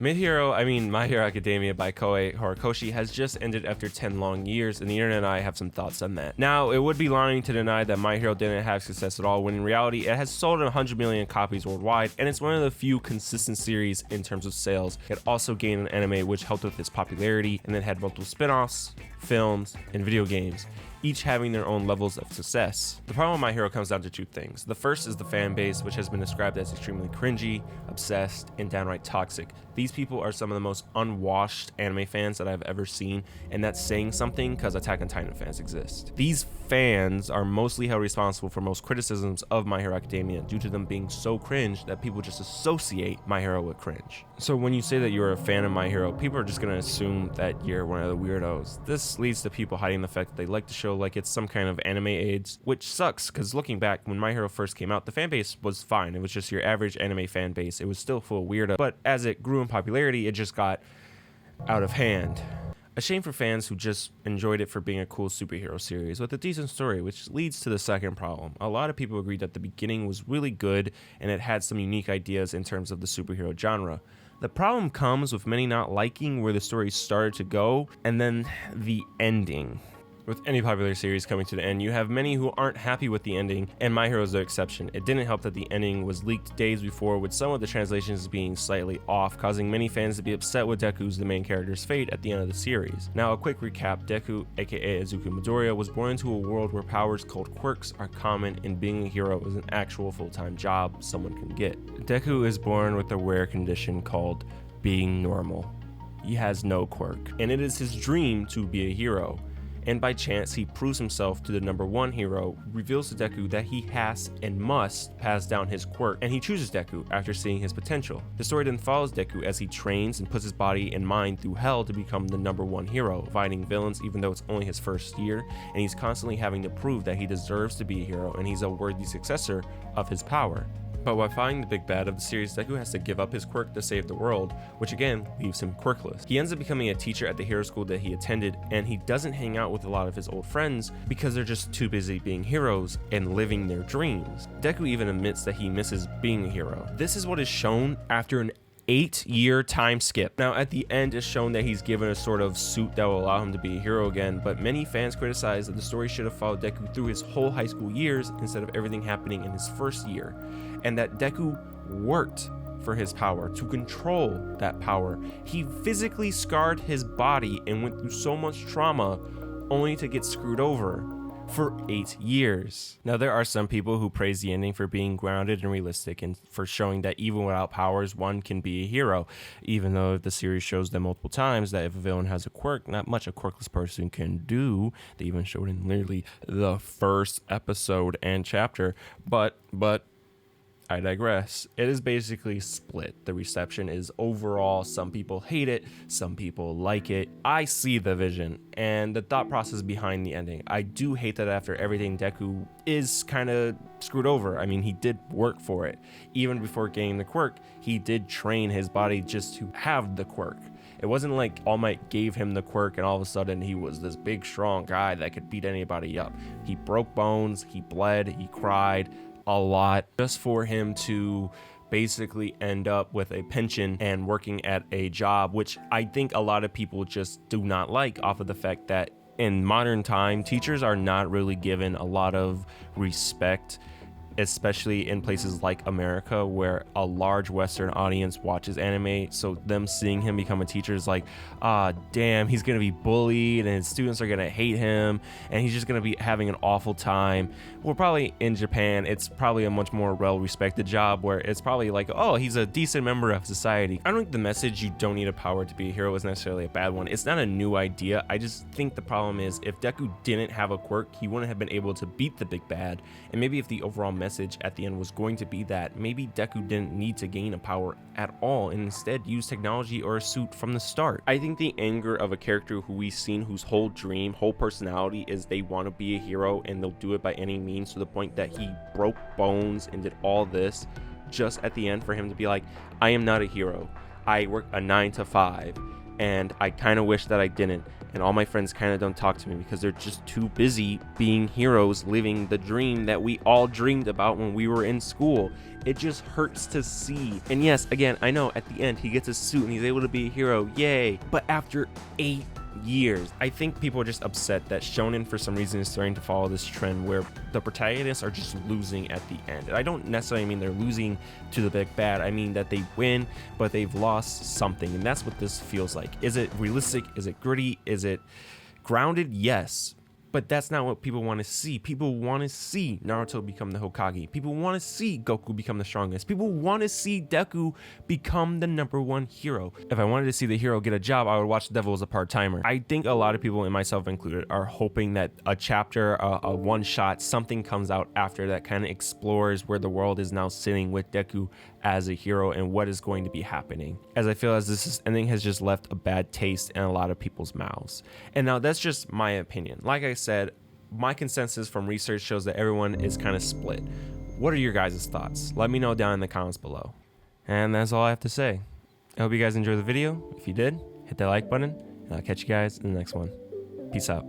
My Hero Academia by Koei Horikoshi has just ended after 10 long years, and the internet and I have some thoughts on that. Now, it would be lying to deny that My Hero didn't have success at all, when in reality, it has sold 100 million copies worldwide, and it's one of the few consistent series in terms of sales. It also gained an anime which helped with its popularity, and then had multiple spin-offs, films, and video games, each having their own levels of success. The problem with My Hero comes down to two things. The first is the fan base, which has been described as extremely cringy, obsessed, and downright toxic. These people are some of the most unwashed anime fans that I've ever seen, and that's saying something because Attack on Titan fans exist. These fans are mostly held responsible for most criticisms of My Hero Academia due to them being so cringe that people just associate My Hero with cringe. So when you say that you're a fan of My Hero, people are just going to assume that you're one of the weirdos. This leads to people hiding the fact that they like the show like it's some kind of anime AIDS, which sucks because looking back, when My Hero first came out, the fan base was fine. It was just your average anime fan base. It was still full of weirdos, but as it grew in popularity, it just got out of hand. A shame for fans who just enjoyed it for being a cool superhero series with a decent story, which leads to the second problem. A lot of people agreed that the beginning was really good and it had some unique ideas in terms of the superhero genre. The problem comes with many not liking where the story started to go, and then the ending. With any popular series coming to the end, you have many who aren't happy with the ending, and My Hero is the exception. It didn't help that the ending was leaked days before, with some of the translations being slightly off, causing many fans to be upset with Deku's, the main character's, fate at the end of the series. Now, a quick recap. Deku, aka Izuku Midoriya, was born into a world where powers called quirks are common, and being a hero is an actual full-time job someone can get. Deku is born with a rare condition called being normal. He has no quirk, and it is his dream to be a hero. And by chance, he proves himself to the number one hero, reveals to Deku that he has and must pass down his quirk, and he chooses Deku after seeing his potential. The story then follows Deku as he trains and puts his body and mind through hell to become the number one hero, fighting villains even though it's only his first year, and he's constantly having to prove that he deserves to be a hero and he's a worthy successor of his power. But while fighting the big bad of the series, Deku has to give up his quirk to save the world, which again leaves him quirkless. He ends up becoming a teacher at the hero school that he attended, and he doesn't hang out with a lot of his old friends because they're just too busy being heroes and living their dreams. Deku even admits that he misses being a hero. This is what is shown after an 8-year time skip. Now at the end, it's shown that he's given a sort of suit that will allow him to be a hero again, but many fans criticize that the story should have followed Deku through his whole high school years instead of everything happening in his first year, and that Deku worked for his power, to control that power. He physically scarred his body and went through so much trauma only to get screwed over for 8 years. Now, there are some people who praise the ending for being grounded and realistic, and for showing that even without powers, one can be a hero, even though the series shows them multiple times that if a villain has a quirk, not much a quirkless person can do. They even showed in literally the first episode and chapter, but I digress. It is basically split. The reception is overall, some people hate it, some people like it. I see the vision and the thought process behind the ending. I do hate that after everything, Deku is kind of screwed over. I mean, he did work for it. Even before gaining the quirk, he did train his body just to have the quirk. It wasn't like All Might gave him the quirk and all of a sudden he was this big, strong guy that could beat anybody up. He broke bones, he bled, he cried a lot just for him to basically end up with a pension and working at a job, which I think a lot of people just do not like, off of the fact that in modern time, teachers are not really given a lot of respect, especially in places like America where a large Western audience watches anime. So them seeing him become a teacher is like, damn, he's gonna be bullied and his students are gonna hate him and he's just gonna be having an awful time. Well, probably in Japan, it's probably a much more well-respected job where it's probably like, oh, he's a decent member of society. I don't think the message you don't need a power to be a hero is necessarily a bad one. It's not a new idea. I just think the problem is if Deku didn't have a quirk, he wouldn't have been able to beat the big bad. And maybe if the overall message at the end was going to be that maybe Deku didn't need to gain a power at all and instead use technology or a suit from the start. I think the anger of a character who we've seen whose whole dream, whole personality is they want to be a hero and they'll do it by any means, to the point that he broke bones and did all this just at the end for him to be like, I am not a hero. I work a 9 to 5 and I kind of wish that I didn't. and all my friends kind of don't talk to me because they're just too busy being heroes, living the dream that we all dreamed about when we were in school. It just hurts to see. And yes, again, I know at the end he gets a suit and he's able to be a hero, yay. But after 8 years, I think people are just upset that shonen for some reason is starting to follow this trend where the protagonists are just losing at the end. And I don't necessarily mean they're losing to the big bad. I mean that they win, but they've lost something, and that's what this feels like. Is it realistic? Is it gritty? Is it grounded? Yes. But that's not what people want to see. People want to see Naruto become the Hokage. People want to see Goku become the strongest. People want to see Deku become the #1 hero. If I wanted to see the hero get a job, I would watch The Devil as a part-timer. I think a lot of people, and myself included, are hoping that a chapter, a one-shot, something comes out after that kind of explores where the world is now sitting with Deku as a hero and what is going to be happening, as I feel as this ending has just left a bad taste in a lot of people's mouths. And now that's just my opinion. Like I said, my consensus from research shows that everyone is kind of split. What are your guys' thoughts? Let me know down in the comments below. And that's all I have to say. I hope you guys enjoyed the video. If you did, hit that like button, and I'll catch you guys in the next one. Peace out.